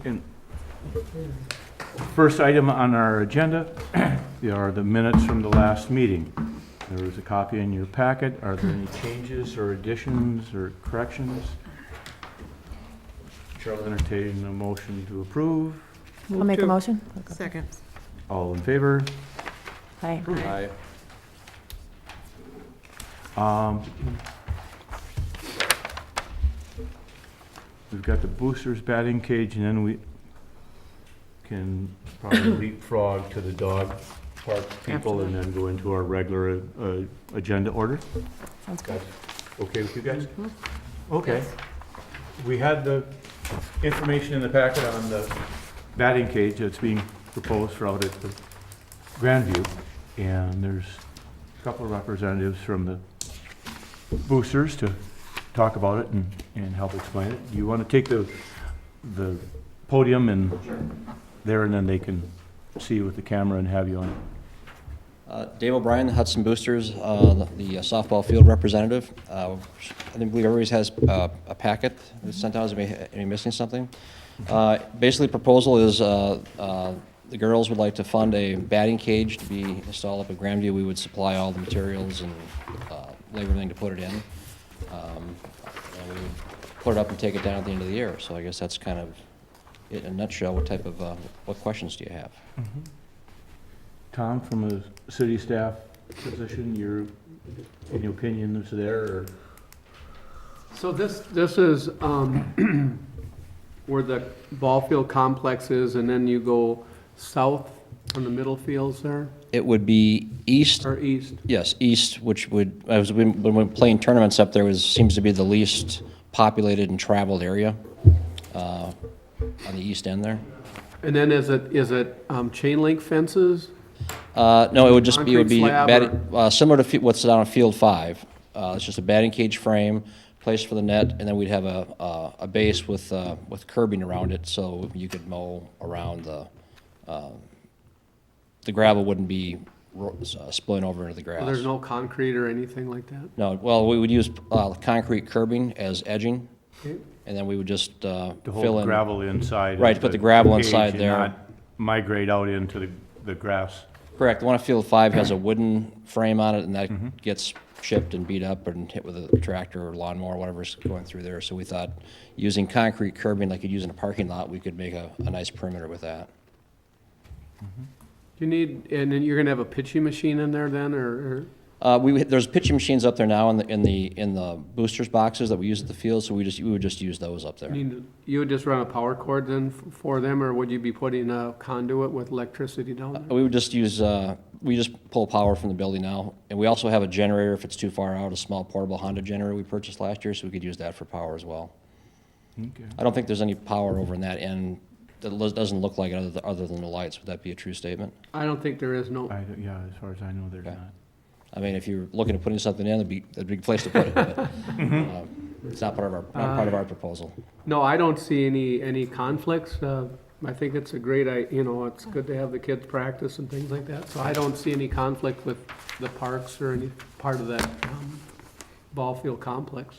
And first item on our agenda are the minutes from the last meeting. There was a copy in your packet. Are there any changes or additions or corrections? Chair will entertain a motion to approve. I'll make a motion. Second. All in favor? Aye. Aye. We've got the boosters batting cage, and then we can probably leapfrog to the dog park people and then go into our regular agenda order. Sounds good. Okay with you guys? Okay. We had the information in the packet on the batting cage that's being proposed for out at the Grandview, and there's a couple of representatives from the boosters to talk about it and help explain it. Do you want to take the podium and there, and then they can see you with the camera and have you on? Dave O'Brien, the Hudson Boosters, the softball field representative. I believe everybody has a packet that's sent out. Am I missing something? Basically, the proposal is the girls would like to fund a batting cage to be installed up at Grandview. We would supply all the materials and labor everything to put it in. And we would put it up and take it down at the end of the year. So I guess that's kind of it in a nutshell. What type of what questions do you have? Mm-hmm. Tom, from a city staff position, any opinions there? Or? So this is where the ball field complex is, and then you go south from the middle fields there, It would be east. or east? Yes, east, which would, when we're playing tournaments up there, seems to be the least populated and traveled area on the east end there. And then is it chain link fences? No, it would just be, Concrete slab similar to what's down on Field 5. It's just a batting cage frame, place for the net, and then we'd have a base with curbing around it, so you could mow around the gravel wouldn't be spilling over into the grass. So there's no concrete or anything like that? No, well, we would use concrete curbing as edging, Okay. and then we would just To fill hold in. gravel inside. Right, of put the gravel cage inside and there. not migrate out into the grass. Correct. The one at Field 5 has a wooden frame on it, and that gets chipped and beat up and hit with a tractor or lawnmower, whatever's going through there. So we thought using concrete curbing like you'd use in a parking lot, we could make a nice perimeter with that. You need, and then you're gonna have a pitching machine in there then, or? There's pitching machines up there now in the boosters boxes that we use at the field, so we would just use those up there. You would just run a power cord then for them, or would you be putting a conduit with electricity down there? We would just use, we just pull power from the building now, and we also have a generator if it's too far out, a small portable Honda generator we purchased last year, so we could use that for power as well. Okay. I don't think there's any power over in that end that doesn't look like it other than the lights. Would that be a true statement? I don't think there is no, Yeah, as far as I know, there's Okay. not. I mean, if you're looking at putting something in, that'd be a big place to put it, but it's not part of our proposal. no, I don't see any conflicts. I think it's a great, it's good to have the kids practice and things like that. So I don't see any conflict with the parks or any part of that ball field complex.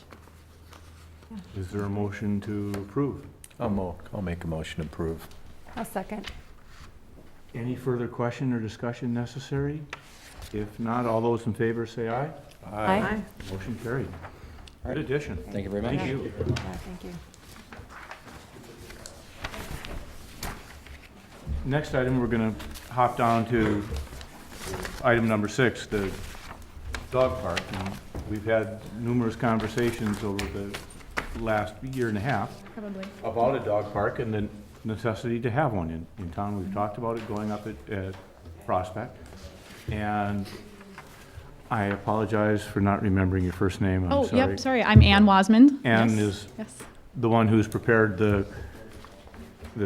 Is there a motion to approve? I'll make a motion to approve. A second. Any further question or discussion necessary? If not, all those in favor say aye. Aye. Motion carried. All Good right. addition. Thank you very much. Thank you. Thank you. Next item, we're going to hop down to item number 6, the dog park. And we've had numerous conversations over the last year and a half Probably. about a dog park and the necessity to have one in town. We've talked about it going up at Prospect. And I apologize for not remembering your first name. I'm Oh, sorry. yep, sorry, I'm Ann Wasmond. Ann Yes, is yes. the one who's prepared the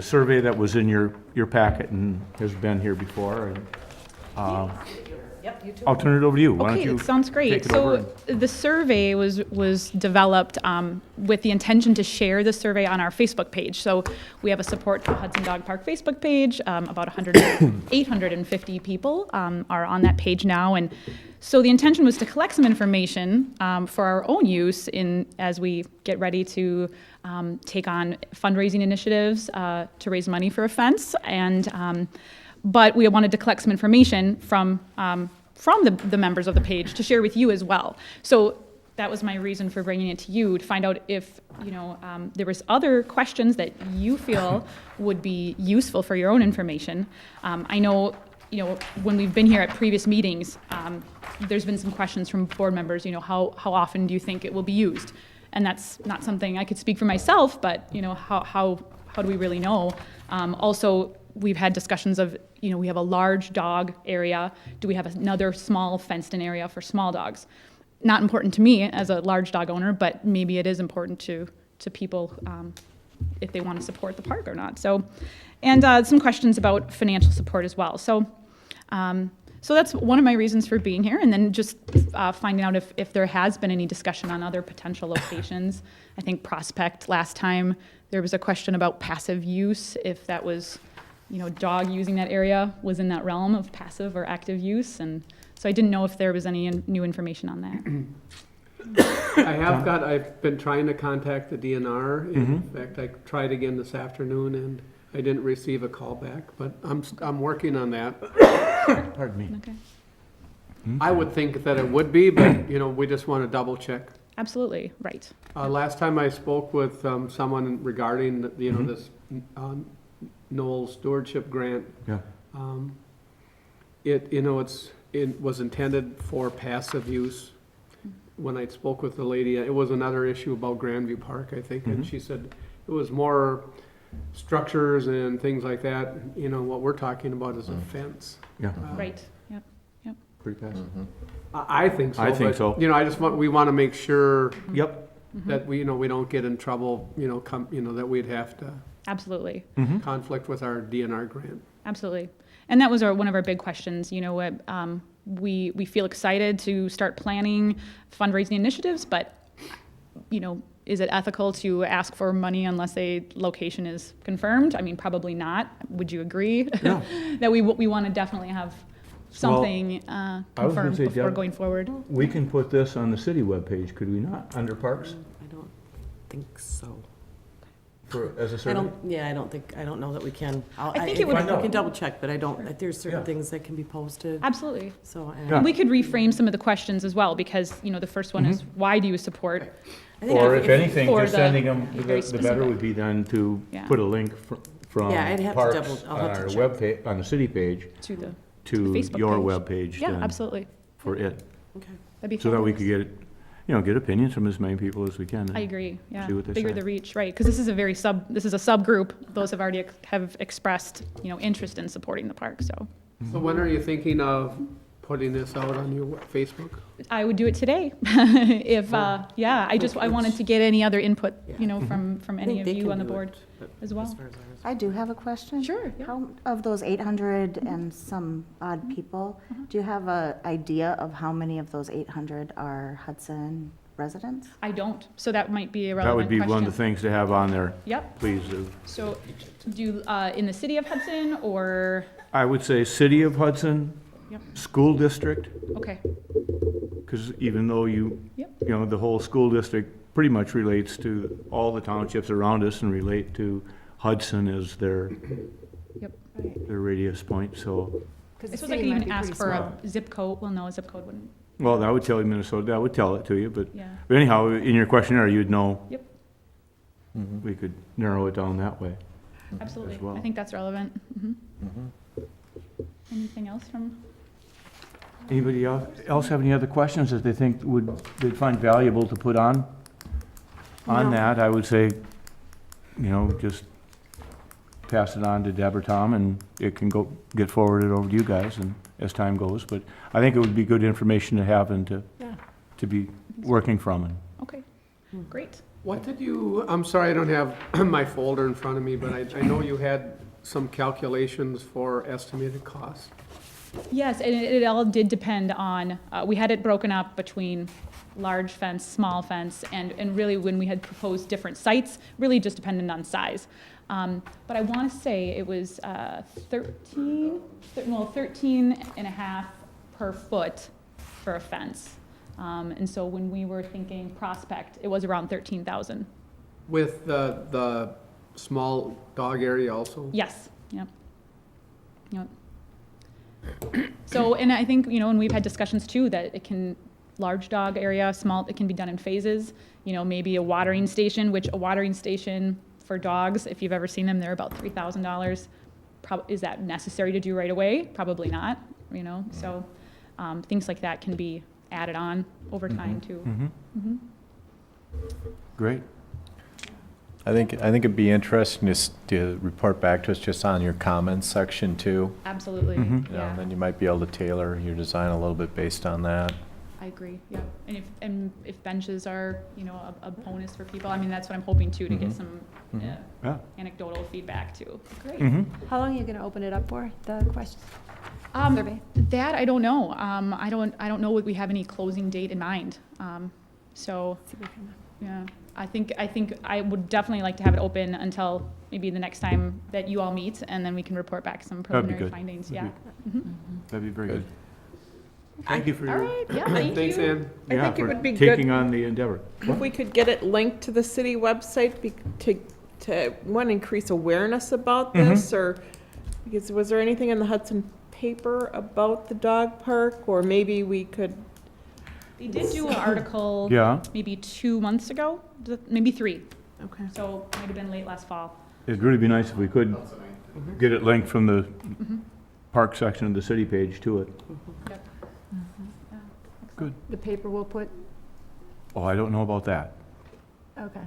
survey that was in your packet and has been here before. And Yep, you too. I'll turn it over to you. Why don't Okay, you that sounds take great. it over So the survey was developed with the intention to share the survey on our Facebook page. So we have a Support for Hudson Dog Park Facebook page. About 850 people are on that page now. And so the intention was to collect some information for our own use as we get ready to take on fundraising initiatives to raise money for a fence. But we wanted to collect some information from the members of the page to share with you as well. So that was my reason for bringing it to you, to find out if, there was other questions that you feel would be useful for your own information. I know, when we've been here at previous meetings, there's been some questions from board members, how often do you think it will be used? And that's not something I could speak for myself, but, how do we really know? Also, we've had discussions of, we have a large dog area. Do we have another small fenced-in area for small dogs? Not important to me as a large dog owner, but maybe it is important to people if they want to support the park or not. So, and some questions about financial support as well. So that's one of my reasons for being here, and then just finding out if there has been any discussion on other potential locations. I think Prospect last time, there was a question about passive use, if that was, dog using that area was in that realm of passive or active use. And so I didn't know if there was any new information on that. I've been trying to contact the DNR. In fact, I tried again this afternoon and I didn't receive a call back, but I'm working on that. Pardon me. Okay. I would think that it would be, but, we just want to double check. Absolutely, right. Last time I spoke with someone regarding, this Knoll Stewardship Grant, Yeah. it was intended for passive use. When I spoke with the lady, it was another issue about Grandview Park, I think, and she said it was more structures and things like that. What we're talking about is a fence. Yeah, Right, yep. pretty passive. I think so. I think but, so. we want to make sure Yep. that we don't get in trouble, that we'd have to Absolutely. conflict with our DNR grant. Absolutely. And that was one of our big questions. We feel excited to start planning fundraising initiatives, but, is it ethical to ask for money unless a location is confirmed? I mean, probably not. Would you agree? Yeah. That we want to definitely have something gonna confirmed say, before Deb, going forward. We can put this on the city webpage, could we not, under parks, I don't think so. as a I survey? don't know that we can. I think it would- We can double check, but I don't, there's certain Yeah. things that can be posted, Absolutely. so. Yeah. We could reframe some of the questions as well, because, the first one is, why do you support? I think Or if anything, for just the- sending them, very the better specific. would be then to Yeah. put a link from Yeah, I'd have to parks double- I'll on have to our check. webpage, on the city page, To the to Facebook your page. webpage Yeah, then absolutely. for it. Okay. That'd be So that we could fabulous. get opinions from as many people as we can. I agree, yeah. See what they Bigger say. the reach, right, because this is a subgroup. Those have already have expressed, interest in supporting the park, so. So when are you thinking of putting this out on your Facebook? I would do it today, if, I wanted to get any other input, from any of you on the board as well. I do have a question. Sure, yeah. How, of those 800 and some odd people, do you have an idea of how many of those 800 are Hudson residents? I don't, so that might be a That relevant would be one of the question. things to have on there, Yep, please do. so, in the city of Hudson, or, I would say city of Hudson, Yep. school district, okay, because even though Yep. the whole school district pretty much relates to all the townships around us and relate to Hudson as their yep. radius point, so, I suppose I could even ask for a zip code, well, no, a zip code wouldn't, well, that would tell you Minnesota, that would tell it to you, but yeah, anyhow, in your questionnaire, you'd know. Yep. We could narrow it down that way. absolutely. well. I think that's relevant. Anything else from? Anybody else have any other questions that they think they'd find valuable to put on? On No. that, I would say, just pass it on to Deb or Tom, and it can get forwarded over to you guys and as time goes, but I think it would be good information to have and Yeah. to be working from. And Okay, great. What did you, I'm sorry, I don't have my folder in front of me, but I know you had some calculations for estimated costs. Yes, and it all did depend on, we had it broken up between large fence, small fence, and really when we had proposed different sites, really just depended on size. But I want to say it was 13 and a half per foot for a fence. And so when we were thinking Prospect, it was around 13,000. With the small dog area also? Yes, yep. Yep. So, and I think, and we've had discussions too, that it can, large dog area, small, it can be done in phases. Maybe a watering station, which a watering station for dogs, if you've ever seen them, they're about $3,000. Is that necessary to do right away? Probably not, so things like that can be added on over time too. Mm-hmm. Great. I think it'd be interesting to report back to us just on your comments section too. Absolutely, Mhm. yeah. And then you might be able to tailor your design a little bit based on that. I agree, yeah. And if benches are, a bonus for people, I mean, that's what I'm hoping too, to get Mhm. some Yeah. anecdotal feedback too. Great. Mhm. How long are you going to open it up for, the question? Survey? That I don't know. I don't know if we have any closing date in mind. So, See if we can- yeah, I think I would definitely like to have it open until maybe the next time that you all meet, and then we can report back some That'd be preliminary good. findings, That'd yeah. be- That'd be very good. Good. Thank you for All your, right, yeah, thank Thanks, you. Ann. I yeah, think it for would be taking good on the endeavor. if we could get it linked to the city website to, one, increase awareness about this, or, because was there anything in the Hudson paper about the dog park, or maybe we could, They did do an article Yeah, maybe 2 months ago, maybe 3, okay. so might have been late last fall. it'd really be nice if we could get it linked from the park section of the city page to it. Yep. Yeah, Good. The paper will put, Oh, I don't know about that. okay.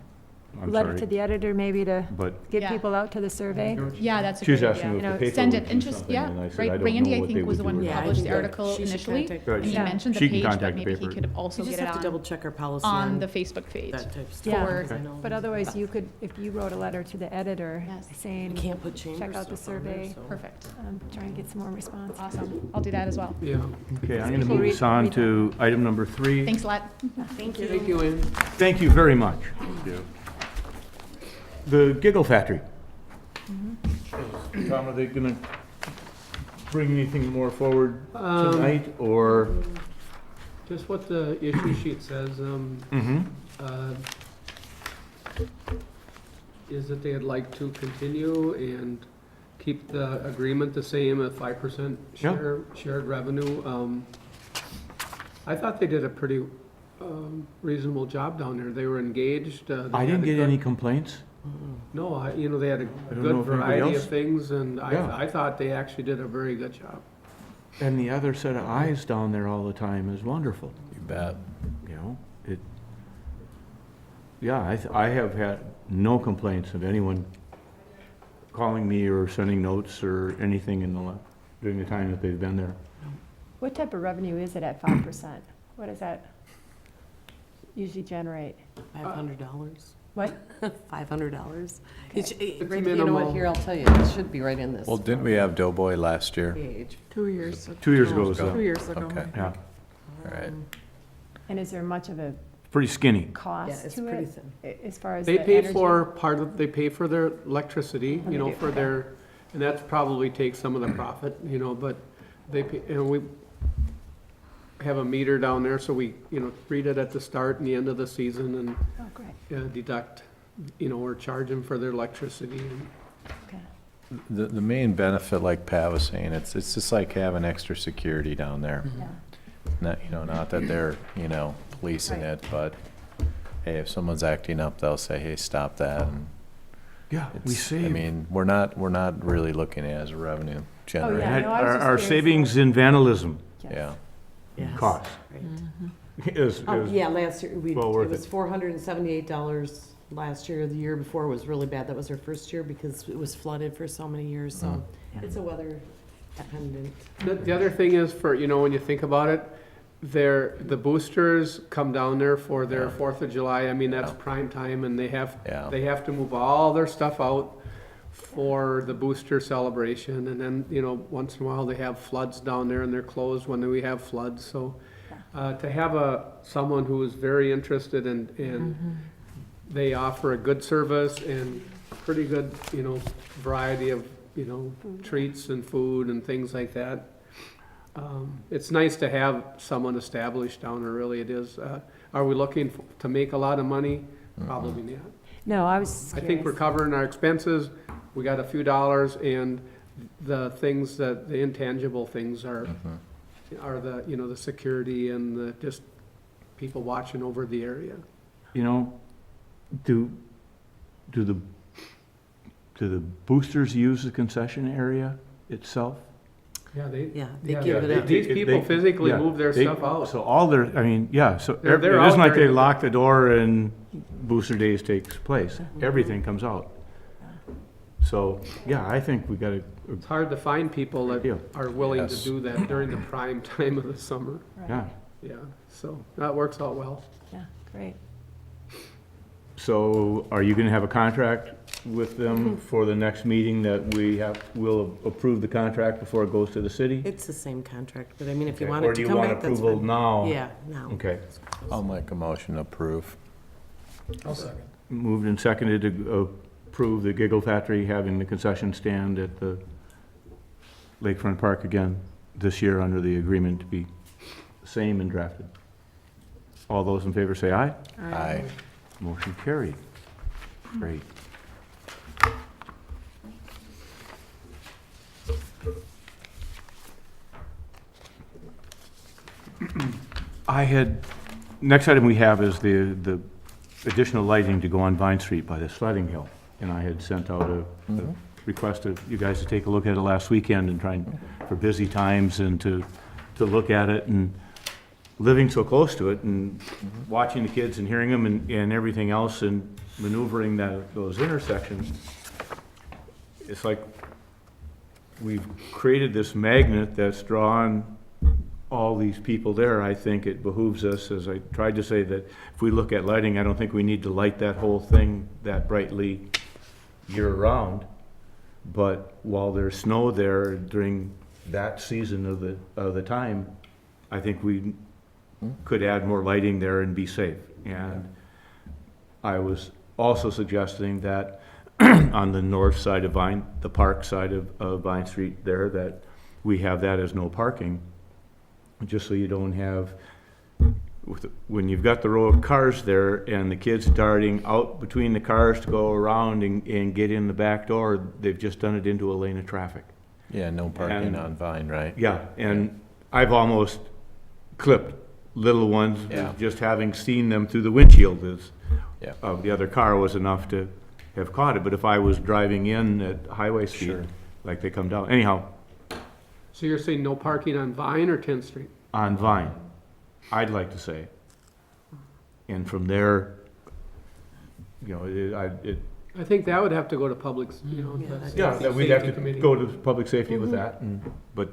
I'm Letter to sorry, the editor maybe to but get Yeah. people out to the survey. Yeah, that's a she was great asking idea. if You the know, paper Send would it, do and just, something, yeah, and I said, right, I don't Randy, know I what they think, was would the do one with who it. Yeah, I published the think that article she should initially, contact- Right. and he Yeah. mentioned the She can page, but contact the maybe he paper. could also You get just it have to double on, check our policy on the Facebook page. that type of stuff. Yeah. For- because I know But otherwise, you could, if you wrote a letter to the editor Yes. You saying, can't put chambers check out the stuff on there, survey. so- Perfect, try and get some more response. awesome, I'll do that as well. Yeah. Okay, I'm going to People move us on read to item number 3. Thanks a lot. Thank Thank you, Ann. Thank you very much. The Giggle Factory. Tom, are they going to bring anything more forward tonight, or? Just what the issue sheet says, Mm-hmm. uh, is that they'd like to continue and keep the agreement the same at 5% shared revenue. I thought they did a pretty reasonable job down there. They were engaged. They I had didn't a get good- any complaints. No, they had a don't know good if anybody variety else- of things, and Yeah. I thought they actually did a very good job. And the other set of eyes down there all the time is wonderful, You bet. Yeah, I have had no complaints of anyone calling me or sending notes or anything during the time that they've been there. What type of revenue is it at 5%? What does that usually generate? $500. What? $500. It's You know minimal. what, here, I'll tell you, it should be right in this Well, didn't we have Doughboy last year? page. 2 years. 2 years ago was 2 years ago. Okay. yeah, All right. And is there much of a pretty skinny. Yeah, cost it's to pretty it, thin. as far as They the pay energy? they pay for their electricity, Oh, they do, for okay. their, and that probably takes some of the profit, but they pay, we have a meter down there, so we, read it at the start and the end of the season and Oh, great, deduct, or charge them for their electricity. And okay. The main benefit, like Pat was saying, it's just like having extra security down there. Yeah. Not that they're, policing Right. it, but hey, if someone's acting up, they'll say, hey, stop that. And Yeah, we it's- I saved. mean, we're not really looking at it as a revenue generator. Yeah, no, I was just Our curious. savings in vandalism Yes. Yeah. Yes. cost Right. is, Yeah, last year, well worth it was it. $478 last year. The year before was really bad. That was our first year because it was flooded for so many years, so it's a weather dependent. the other thing is for, when you think about it, the boosters come down there for their Yeah. 4th of July. I mean, that's Yeah. prime time, and they have Yeah. to move all their stuff out for the booster celebration, and then, you know, once in a while they have floods down there and they're closed when we have floods, so. To have someone who is very interested and they offer a good service and pretty good, you know, variety of, you know, treats and food and things like that. It's nice to have someone established down there, really it is. Are we looking to make a lot of money? Probably not. No, I was I think we're curious. covering our expenses, we got a few dollars, and the things that, the intangible things are the, you know, the security and the, just people watching over the area. You know, do the boosters use the concession area itself? Yeah, they Yeah, give it up. These people physically Yeah, move their they- stuff out. So all their, I mean, yeah, so They're it isn't out like there. they lock the door and Booster Days takes place. Everything comes out. So, yeah, I think we gotta, It's hard to find people that Yeah. are willing to Yes. do that during the prime time of the summer. yeah. Yeah, so that works out well. Yeah, great. So are you gonna have a contract with them for the next meeting that we'll approve the contract before it goes to the city? It's the same contract, but I mean, if you Okay. want Or it do to you come want back, that's approval fine. now? Yeah, now. Okay. I'll make a motion to approve. Moved and seconded to approve the Giggle Factory having the concession stand at the Lakefront Park again this year under the agreement to be the same and drafted. All those in favor say aye. Aye. Motion carried. Great. Next item we have is the additional lighting to go on Vine Street by the sledding hill. And I had sent out a request of you guys to take a look at it last weekend and for busy times and to look at it, and living so close to it and watching the kids and hearing them and everything else and maneuvering those intersections. It's like we've created this magnet that's drawn all these people there. I think it behooves us, as I tried to say, that if we look at lighting, I don't think we need to light that whole thing that brightly year-round. But while there's snow there during that season of the time, I think we could add more lighting there and be safe. And I was also suggesting that on the north side of the park side of Vine Street there, that we have that as no parking, just so you don't have, when you've got the row of cars there and the kids darting out between the cars to go around and get in the back door, they've just done it into a lane of traffic. Yeah, no parking And- on Vine, right? Yeah, and I've almost clipped little ones, Yeah. just having seen them through the windshield Yeah. of the other car was enough to have caught it. But if I was driving in at highway speed, Sure. like they come down, anyhow, So you're saying no parking on Vine or 10th Street? on Vine, I'd like to say. And from there, you know, I think that would have to go to public, you know. Yeah, the yeah, that we'd have safety to committee. go to public safety with that, but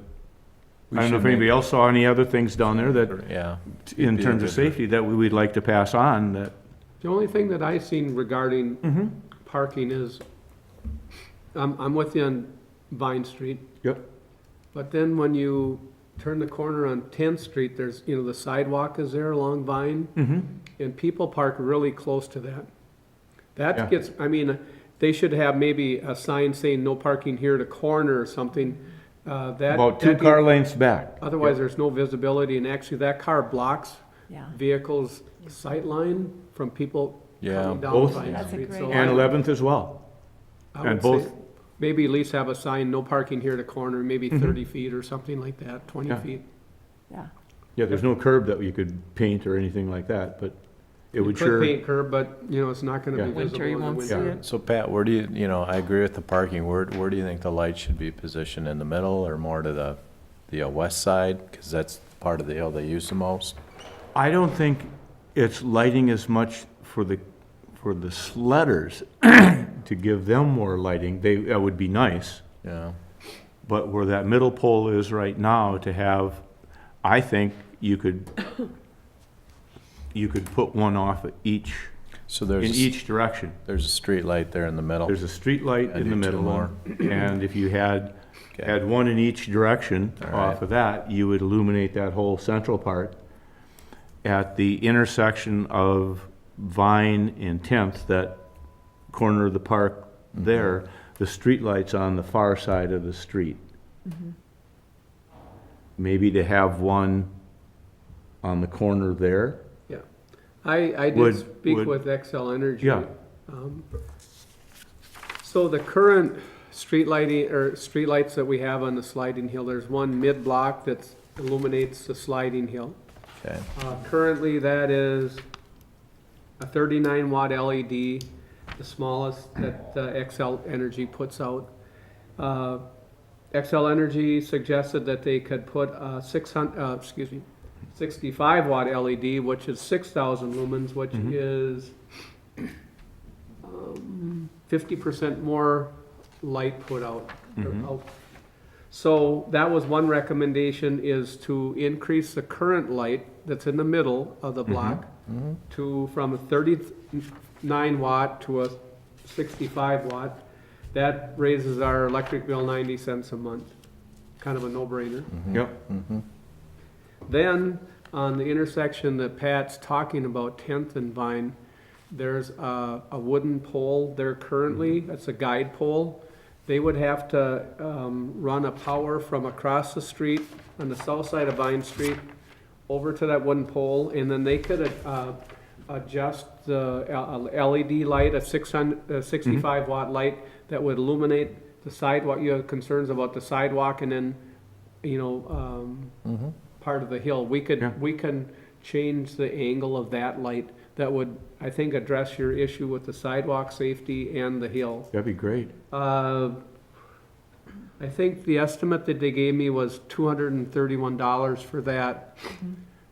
We I don't know if should anybody make- else saw any other things down there that, Yeah. in be a terms of good- safety, that we'd like to pass on, that, The only thing that I've seen regarding parking is, I'm with you on Vine Street, yep, but then when you turn the corner on 10th Street, there's, you know, the sidewalk is there along Vine, and people park really close to that. Yeah. That gets, I mean, they should have maybe a sign saying no parking here to corner or something. about two that'd be- car lengths back. Otherwise, there's no visibility, and actually, that car blocks Yeah. vehicles' sight line from people Yeah. coming down Both. Vine That's a Street. great So And I- 11th as well. I and would both- say maybe at least have a sign, no parking here to corner, maybe 30 feet or something like that, 20 Yeah. feet. Yeah. Yeah, there's no curb that you could paint or anything like that, but it You would could sure. paint curb, but, you know, it's not gonna Yeah. be Winter, visible you in the won't see winter. it. So Pat, where do you know, I agree with the parking, where do you think the light should be positioned, in the middle or more to the west side? Because that's part of the hill they use the most. I don't think it's lighting as much for the sledders to give them more lighting. That would be nice. Yeah. But where that middle pole is right now, to have, I think you could put one off at each So in each direction. there's a street light there in the middle. There's a street light I in the do two middle, more. and if you had Okay. one in each direction All off right. of that, you would illuminate that whole central part. At the intersection of Vine and 10th, that corner of the park there, the street light's on the far side of the street. Maybe to have one on the corner there. Yeah. I Would- did speak would- with XL Energy. Yeah. So the current street lighting, or street lights that we have on the sliding hill, there's one mid-block that illuminates the sliding hill. Okay. Currently, that is a 39 watt LED, the smallest that XL Energy puts out. XL Energy suggested that they could put a 65 watt LED, which is 6,000 lumens, which is 50% more light put out. So that was one recommendation, is to increase the current light that's in the middle of the block from a 39 watt to a 65 watt. That raises our electric bill 90 cents a month. Kind of a no-brainer. Yep. Then, on the intersection that Pat's talking about, 10th and Vine, there's a wooden pole there currently. That's a guide pole. They would have to run a power from across the street on the south side of Vine Street over to that wooden pole, and then they could adjust the LED light, a 65 watt light that would illuminate the sidewalk. You have concerns about the sidewalk and then, part of the hill. We Yeah. can change the angle of that light. That would, I think, address your issue with the sidewalk safety and the hill. That'd be great. I think the estimate that they gave me was $231 for that.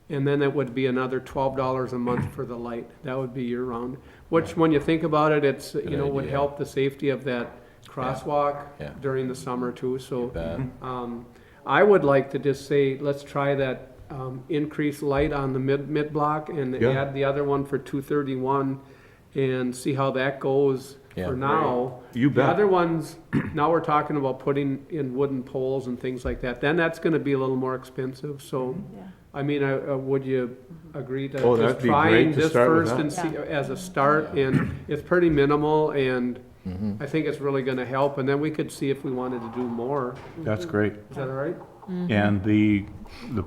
And then it would be another $12 a month for the light. That would be year round. Which, when you think about it, it's, would idea. help the safety of that crosswalk Yeah. during the summer too, so. Bet. I would like to just say, let's try that, increased light on the mid-block and Yeah. add the other one for 231 and see how that goes Yeah. for now. You The bet. other ones, now we're talking about putting in wooden poles and things like that. Then that's gonna be a little more expensive, so, Yeah. I mean, would you agree to Oh, just that'd be trying great to this start with first that. and see, Yeah. as a start? And it's pretty minimal, and Mm-hmm. I think it's really gonna help, and then we could see if we wanted to do more. That's great. Is that all right? And the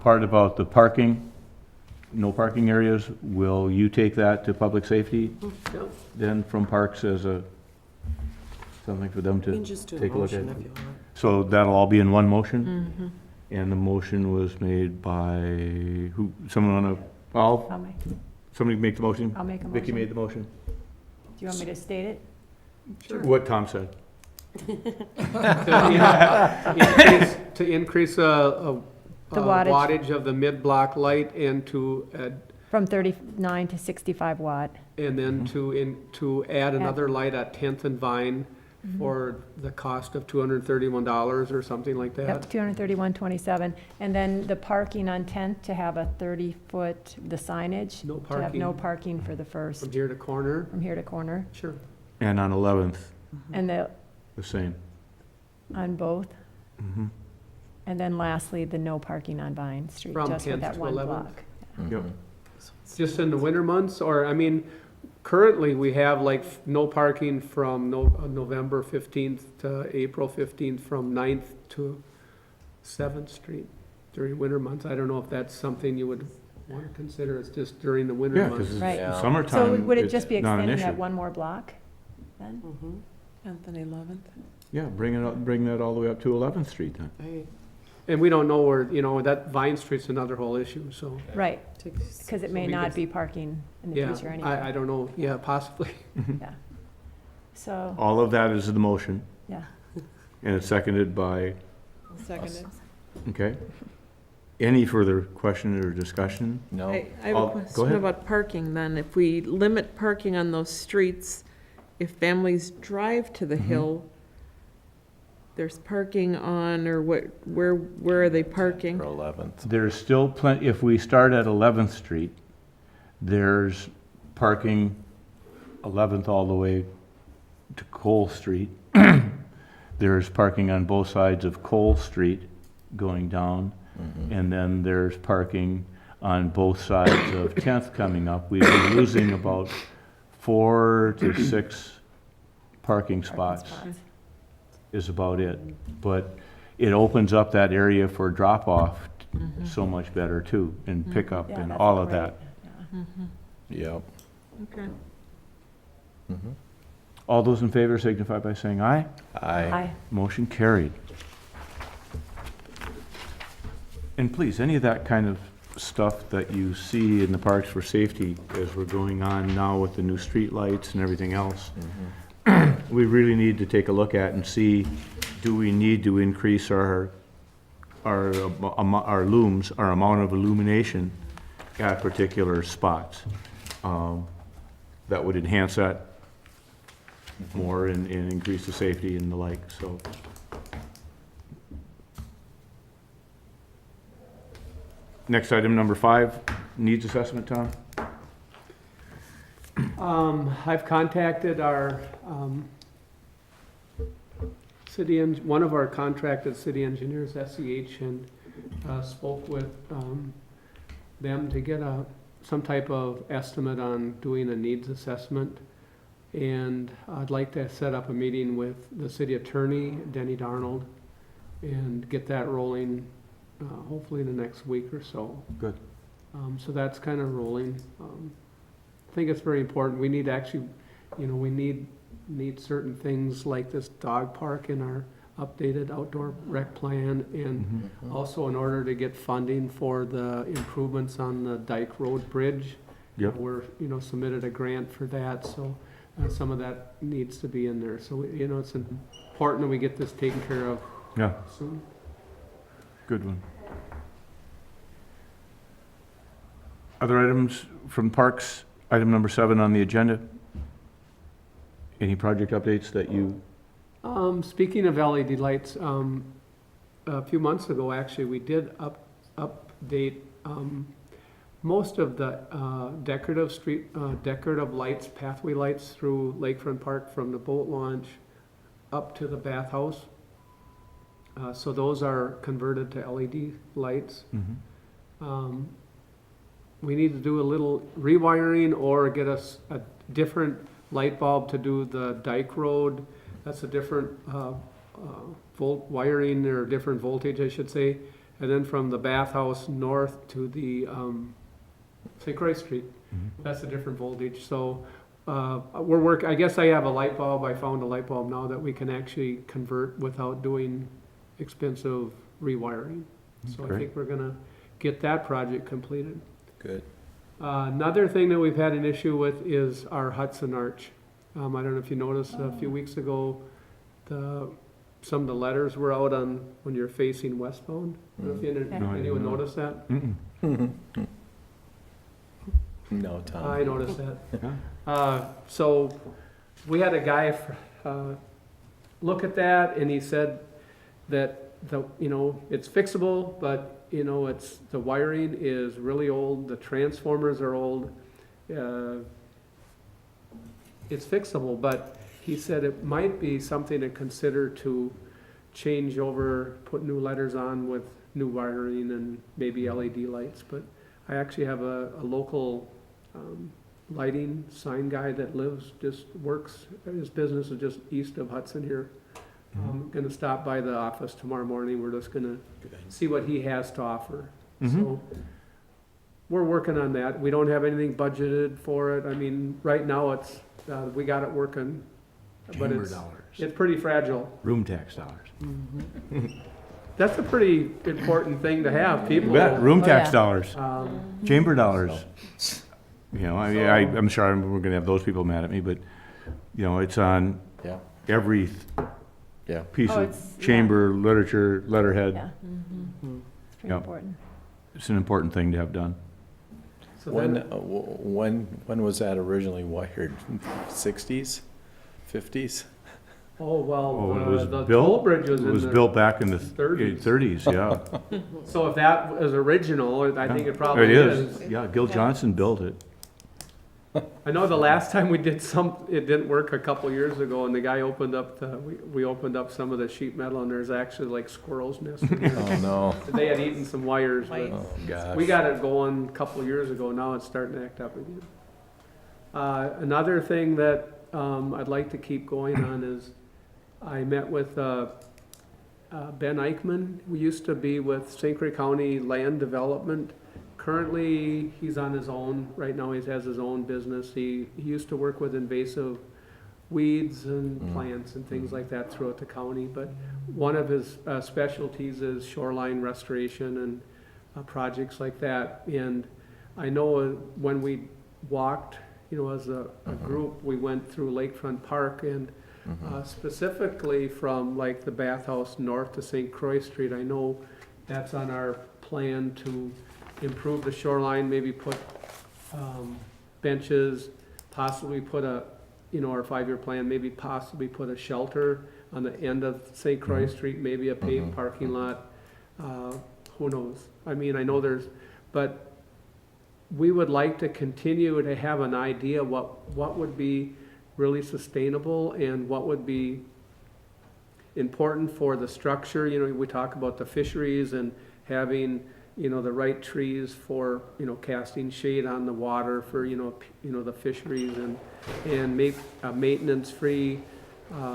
part about the parking, no parking areas, will you take that to public safety Yeah. then from Parks as something for them You to can just do a take a look at? motion if you want. So that'll all be in one motion? And the motion was made by, who, someone wanna, somebody make the motion? I'll make a Vicky motion. made the motion? Do you want me to state it? What Tom said? To increase a The wattage. wattage of the mid-block light and to, From 39 to 65 watt. and then to add another light at 10th and Vine for the cost of $231 or something like that. Yep, 231.27. And then the parking on 10th to have a 30-foot, the signage. No To have no parking. parking for the first, From here to corner, from here to corner. sure. And on 11th, And the, the same. on both. And then lastly, the no parking on Vine Street, From just with 10th that to one 11th. block. Yep. Just in the winter months, or, I mean, currently, we have like no parking from November 15th to April 15th, from 9th to 7th Street during winter months. I don't know if that's something you would want to consider, it's just during the winter Yeah, months. because Right. it's So summertime. would it it's just be not an extending that issue. one more block then? 10th and 11th. Yeah, bring that all the way up to 11th Street then. I And we don't know where, that Vine Street's another whole issue, so, Right, take. because it may we not could- be parking in the yeah, future I anyway. don't know, yeah, possibly. Yeah. So, All of that is the motion, yeah. and it's seconded by, Seconded. okay? Any further question or discussion? No? I have I'll- a go question ahead. about parking then. If we limit parking on those streets, if families drive to the hill, there's parking on, or where are they parking? For 11th. There's still plenty, if we start at 11th Street, there's parking 11th all the way to Cole Street. There's parking on both sides of Cole Street going down, and then there's parking on both sides of 10th coming up. We've been losing about 4 to 6 parking spots is about it. But it opens up that area for drop-off so much better too, and pickup Yeah, and that's all of great. that. Yep. Okay. All those in favor signify by saying aye. Aye. Motion carried. And please, any of that kind of stuff that you see in the parks for safety as we're going on now with the new street lights and everything else, we really need to take a look at and see, do we need to increase our looms, our amount of illumination at particular spots? That would enhance that more and increase the safety and the like, so. Next item, number 5, needs assessment, Tom? I've contacted our, one of our contracted city engineers, SEH, and, spoke with, them to get some type of estimate on doing a needs assessment. And I'd like to set up a meeting with the city attorney, Denny Darnold, and get that rolling, hopefully in the next week or so. Good. So that's kind of rolling. I think it's very important. We need actually, we need certain things like this dog park in our updated outdoor rec plan, and also in order to get funding for the improvements on the Dyke Road Bridge. Yep. We're, submitted a grant for that, so some of that needs to be in there. So, it's important that we get this taken care of Yeah, soon. good one. Other items from parks, item number 7 on the agenda? Any project updates that you, Speaking of LED lights, a few months ago, actually, we did update, most of the, decorative lights, pathway lights through Lakefront Park from the boat launch up to the bathhouse. So those are converted to LED lights. We need to do a little rewiring or get us a different light bulb to do the Dyke Road. That's a different volt wiring, or different voltage, I should say. And then from the bathhouse north to the St. Croix Street, that's a different voltage. So I guess I have a light bulb. I found a light bulb now that we can actually convert without doing expensive rewiring. So I Great. think we're gonna get that project completed. Good. Another thing that we've had an issue with is our Hudson Arch. I don't know if you noticed, a few weeks ago, some of the letters were out on when you're facing westbound. I don't know if No, I anyone didn't know. noticed that? No, Tom. I noticed that. Yeah. So we had a guy look at that, and he said that it's fixable, but the wiring is really old, the transformers are old. It's fixable, but he said it might be something to consider to change over, put new letters on with new wiring and maybe LED lights. But I actually have a local lighting sign guy that works, his business is just east of Hudson here. I'm gonna stop by the office tomorrow morning. We're just gonna see what he has to offer. So we're working on that. We don't have anything budgeted for it. I mean, right now it's, we got it working, but Chamber it's dollars, pretty fragile. room tax dollars. That's a pretty important thing to have, You people. bet, room Oh, tax yeah. dollars, chamber dollars. I'm sorry, we're gonna have those people mad at me, but, it's on Yeah. every Yeah. piece Oh, of it's- yeah. chamber literature, letterhead. Yeah. It's pretty Yep. important. It's an important thing to have done. So When, then, when was that originally wired? 60s? 50s? oh, well, Oh, it was the built- toll bridge was It in was the, built back in the 30s. 30s, yeah. so if that was original, I think it It probably is, is. yeah, Gil Johnson built it. I know the last time we did it didn't work a couple years ago, and the guy opened up we opened up some of the sheet metal, and there's actually like squirrels nesting there. Oh, no. They had eaten some wires, but Oh, gosh. we got it going a couple of years ago, now it's starting to act up again. Another thing that I'd like to keep going on is, I met with Ben Eichmann. We used to be with St. Croix County Land Development. Currently, he's on his own. Right now, he has his own business. He used to work with invasive weeds and plants and things like that throughout the county, but one of his specialties is shoreline restoration and projects like that. And I know when we walked, as a group, we went through Lakefront Park, and specifically from like the bathhouse north to St. Croix Street, I know that's on our plan to improve the shoreline, maybe put benches, possibly put our 5-year plan, maybe possibly put a shelter on the end of St. Croix Street, maybe a paved parking lot. Who knows? I mean, I know but we would like to continue to have an idea what would be really sustainable and what would be important for the structure. We talk about the fisheries and having, the right trees for, casting shade on the water for, the fisheries, and make a maintenance-free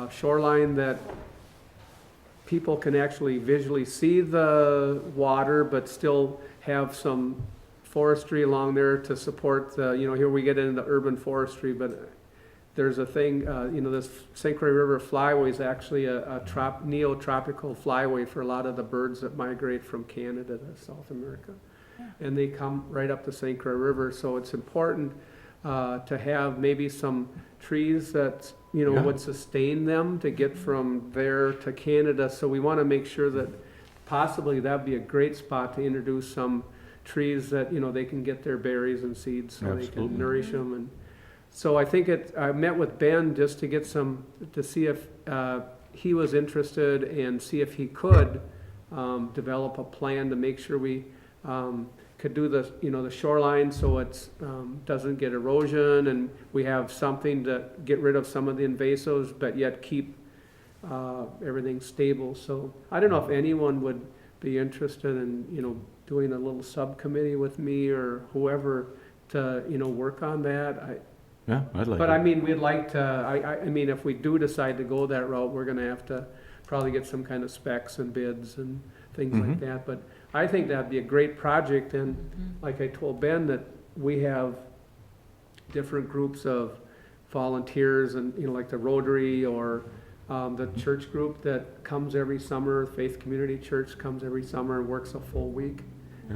shoreline that people can actually visually see the water, but still have some forestry along there to support the, here we get into urban forestry, but there's a thing, this St. Croix River flyway is actually a neotropical flyway for a lot of the birds that migrate from Canada to South America. And they come right up the St. Croix River, so it's important to have maybe some trees that, would sustain them to get from there to Canada. So we want to make sure that possibly that'd be a great spot to introduce some trees that, they can get their berries and seeds so they can nourish them. And so I think I met with Ben just to get to see if he was interested and see if he could develop a plan to make sure we could do the shoreline so it doesn't get erosion, and we have something to get rid of some of the invasives, but yet keep everything stable. So I don't know if anyone would be interested in, doing a little subcommittee with me or whoever to, work on that. Yeah, I'd like But it. I mean, we'd like to, I mean, if we do decide to go that route, we're gonna have to probably get some kind of specs and bids and things like that. But I think that'd be a great project, and like I told Ben, that we have different groups of volunteers and, like the Rotary or the church group that comes every summer, Faith Community Church comes every summer and works a full week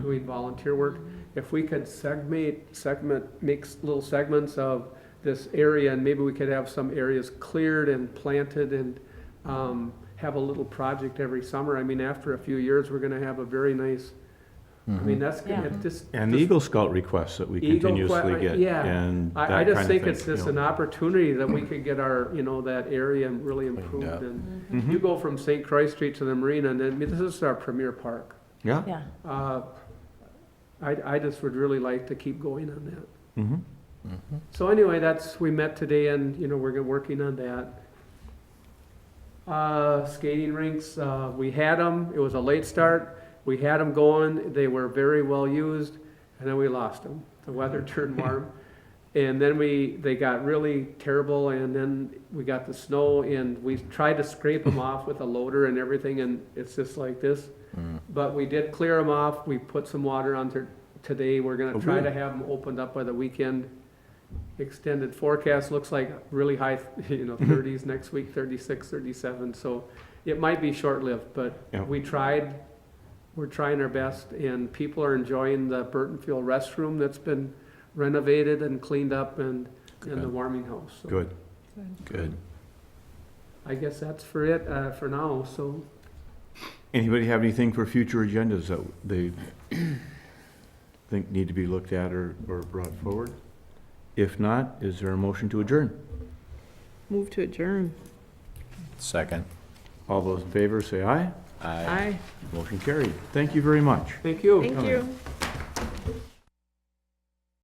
doing volunteer work. If we could make little segments of this area, and maybe we could have some areas cleared and planted and have a little project every summer. I mean, after a few years, we're gonna have a very nice, I mean, that's gonna, And the Eagle Scout requests that we continuously get. Yeah, And I that just kind of think thing, it's just an opportunity that we could get our, that area really improved. up. And you go from St. Croix Street to the marina, and then, this is our premier park. Yeah. Yeah. I just would really like to keep going on that. Mm-hmm. So anyway, we met today, and, we're working on that. Skating rinks, we had them, it was a late start, we had them going, they were very well used, and then we lost them. The weather turned warm, and then they got really terrible, and then we got the snow, and we tried to scrape them off with a loader and everything, and it's just like this. But we did clear them off, we put some water on today, we're gonna try to have them opened up by the weekend. Extended forecast looks like really high, 30s next week, 36, 37, so it might be short-lived, but we're trying our best, and people are enjoying the Burton Field restroom that's been renovated and cleaned up, and the warming house. So Good. I guess that's for it, for now, so. Anybody have anything for future agendas that they think need to be looked at or brought forward? If not, is there a motion to adjourn? Move to adjourn. Second. All those in favor say aye. Aye. Aye. Motion carried. Thank you very much. Thank you. Thank you.